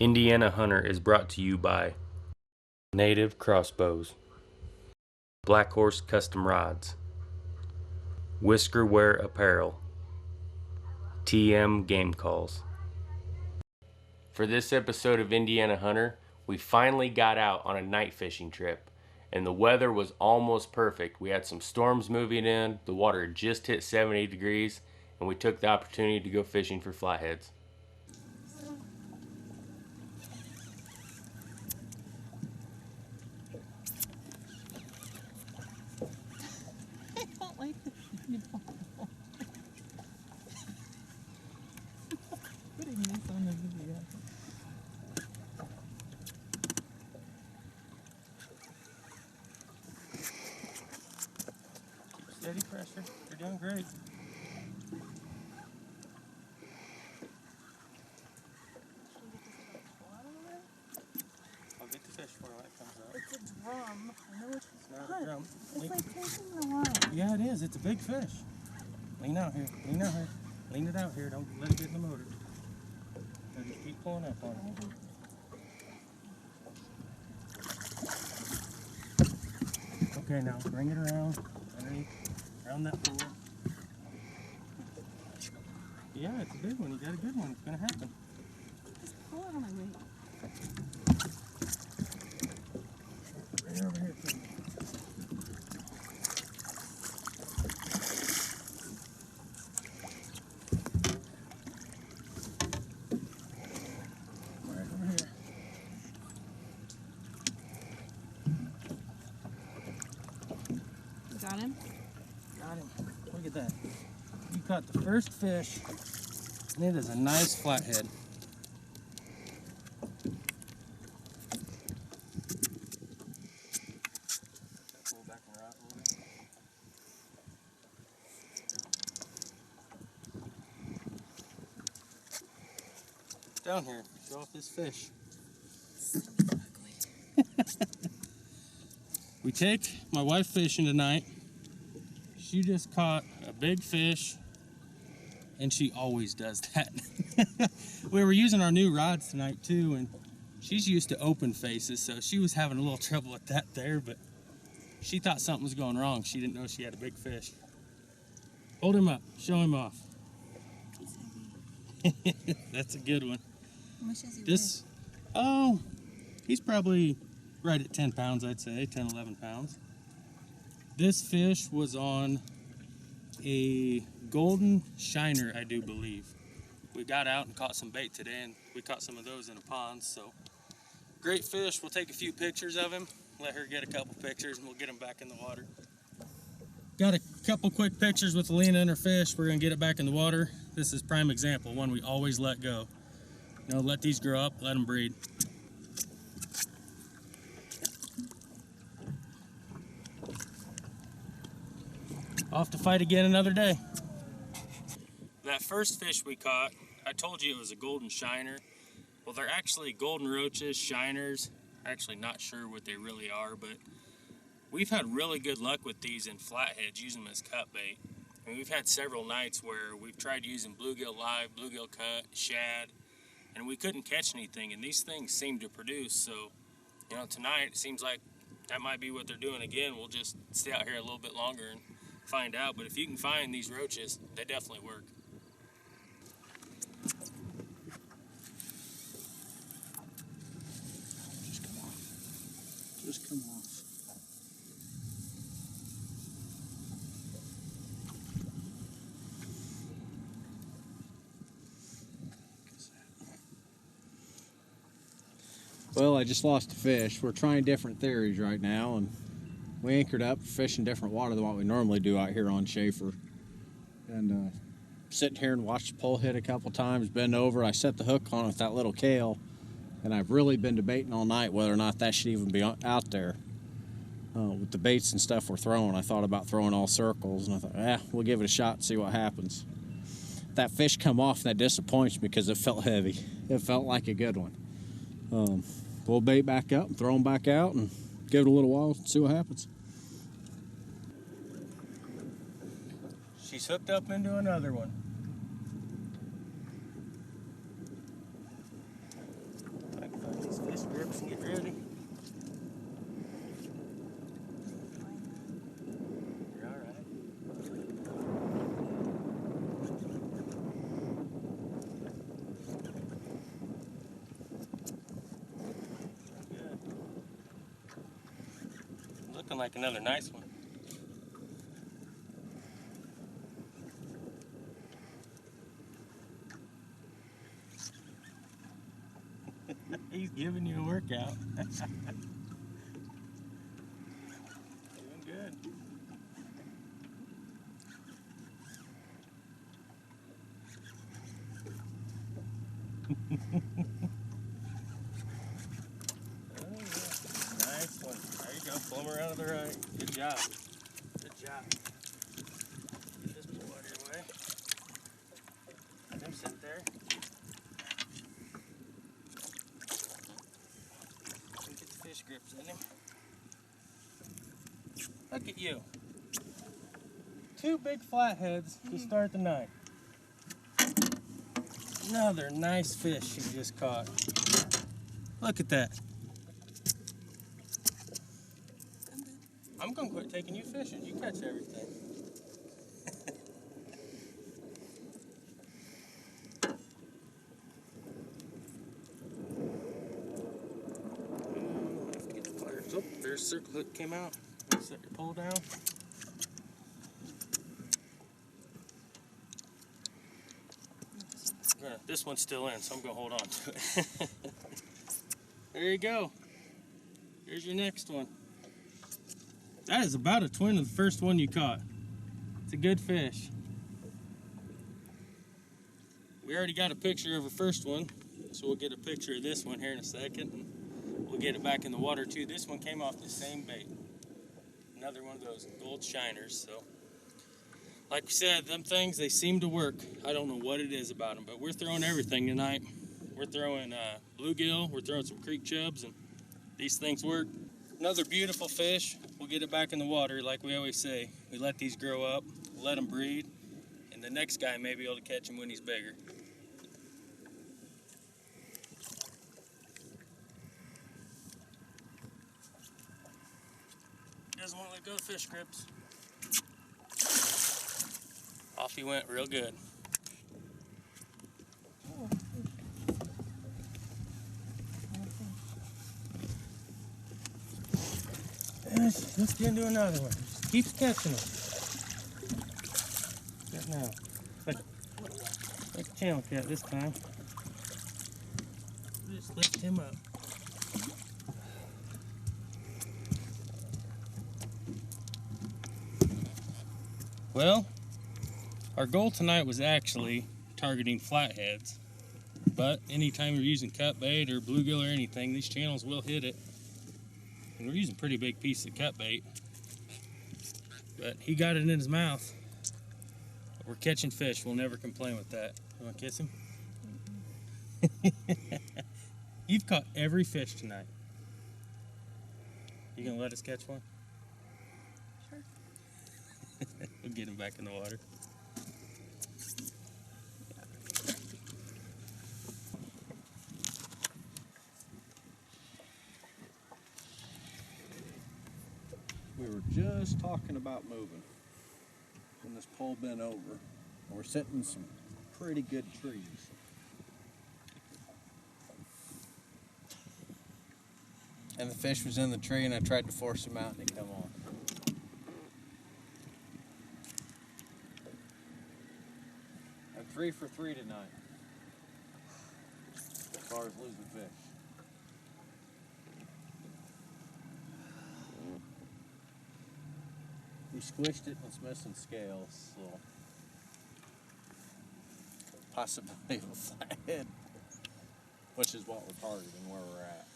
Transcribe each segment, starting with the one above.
Indiana Hunter is brought to you by Native Crossbows, Black Horse Custom Rods, Whisker Wear Apparel, TM Game Calls. For this episode of Indiana Hunter, we finally got out on a night fishing trip, and the weather was almost perfect. We had some storms moving in, the water had just hit 70 degrees, and we took the opportunity to go fishing for flatheads. I don't like this anymore. Putting this on the video. Keep steady pressure. You're doing great. I'll get the fish for you when it comes up. It's a drum. I know it's Not not. a drum. It's like taking a line. Yeah, it is. It's a big fish. Lean out here. Lean out here. Lean it out here. Don't let it get in the motor. Now just keep pulling up on it. Okay, now bring it around underneath, around that pool. Yeah, it's a big one. You got a good one. It's gonna happen. Just pull it on my weight. Bring it over here. Please. Right over here. You got him? Got him. Look at that. You caught the first fish, and it is a nice flathead. Pull back and right a little bit. Down here, show off this fish. We take my wife fishing tonight. She just caught a big fish, and she always does that. We were using our new rods tonight too, and she's used to open faces, so she was having a little trouble with that there, but she thought something was going wrong. She didn't know she had a big fish. Hold him up, show him off. He's heavy. That's a good one. How much does he This, oh, he's probably right at 10 pounds, I'd say, 10, 11 pounds. This fish was on a golden shiner, I do believe. We got out and caught some bait today, and we caught some of those in a pond, so great fish. We'll take a few pictures of him, let her get a couple pictures, and we'll get him back in the water. Got a couple quick pictures with Alina and her fish. We're gonna get it back in the water. This is prime example, one we always let go. You know, let these grow up, let them breed. Off to fight again another day. That first fish we caught, I told you it was a golden shiner. Well, they're actually golden roaches, shiners. Actually not sure what they really are, but we've had really good luck with these in flatheads, using them as cut bait. And we've had several nights where we've tried using bluegill live, bluegill cut, shad, and we couldn't catch anything, and these things seem to produce. So, you know, tonight it seems like that might be what they're doing again. We'll just stay out here a little bit longer and find out, but if you can find these roaches, they definitely work. Just come off. Just come off. Well, I just lost a fish. We're trying different theories right now, and we anchored up, fishing different water than what we normally do out here on Schaefer. And sitting here and watched the pole hit a couple times, bend over. I set the hook on with that little Kale, and I've really been debating all night whether or not that should even be out there. With the baits and stuff we're throwing, I thought about throwing all circles, and I thought, we'll give it a shot and see what happens. That fish come off, and that disappoints me because it felt heavy. It felt like a good one. Pull bait back up, and throw them back out, and give it a little while and see what happens. She's hooked up into another one. looking like another nice one. He's giving you a workout. Doing good. Oh, yeah. Nice one. There you go. Pull him around to the right. Good job. Good job. Get this pull out of your way. Let him sit there. Get the fish grips in him. Look at you. 2 big flatheads to start the night. Another nice fish you just caught. Look at that. I'm gonna quit taking you fishing. You catch everything. Have to get the pliers. Oh, there's a circle hook came out. Set your pole down. This one's still in, so I'm gonna hold on to it. There you go. Here's your next one. That is about a twin of the first one you caught. It's a good fish. We already got a picture of our first one, so we'll get a picture of this one here in a second. And we'll get it back in the water too. This one came off the same bait. Another one of those gold shiners. So, like we said, them things, they seem to work. I don't know what it is about them, but we're throwing everything tonight. We're throwing bluegill, we're throwing some creek chubs, and these things work. Another beautiful fish. We'll get it back in the water, like we always say. We let these grow up, let them breed, and the next guy may be able to catch him when he's bigger. Doesn't want to let go of the fish grips. Off he went real good. Let's get into another one. Just keeps catching them. Good now. Like a channel cat this time. Just lift him up. Well, our goal tonight was actually targeting flatheads, but anytime you're using cut bait or bluegill or anything, these channels will hit it. And we're using a pretty big piece of cut bait, but he got it in his mouth. We're catching fish. We'll never complain with that. You want to kiss him? You've caught every fish tonight. You gonna let us catch one? Sure. We'll get him back in the water. We were just talking about moving when this pole bent over. We're sitting in some pretty good trees. And the fish was in the tree, and I tried to force him out, and he come on. I'm 3 for 3 tonight as far as losing fish. He squished it and it's missing scales, so possibility of a flathead, which is what we're targeting where we're at.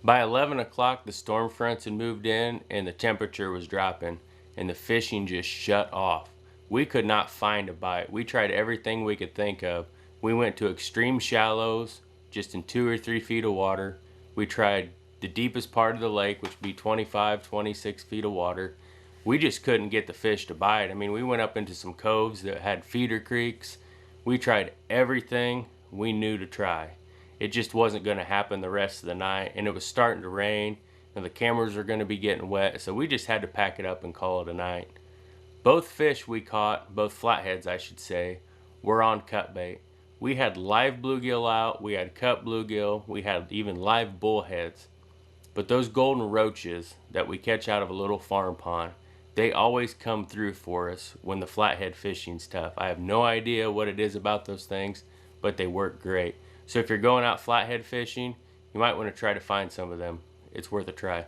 By 11 o'clock, the storm fronts had moved in and the temperature was dropping and the fishing just shut off. We could not find a bite. We tried everything we could think of. We went to extreme shallows, just in 2 or 3 feet of water. We tried the deepest part of the lake, which would be 25, 26 feet of water. We just couldn't get the fish to bite. I mean, we went up into some coves that had feeder creeks. We tried everything we knew to try. It just wasn't going to happen the rest of the night, and it was starting to rain, and the cameras were going to be getting wet, so we just had to pack it up and call it a night. Both fish we caught, both flatheads I should say, were on cut bait. We had live bluegill out, we had cut bluegill, we had even live bullheads. But those golden roaches that we catch out of a little farm pond, they always come through for us when the flathead fishing's tough. I have no idea what it is about those things, but they work great. So if you're going out flathead fishing, you might want to try to find some of them. It's worth a try.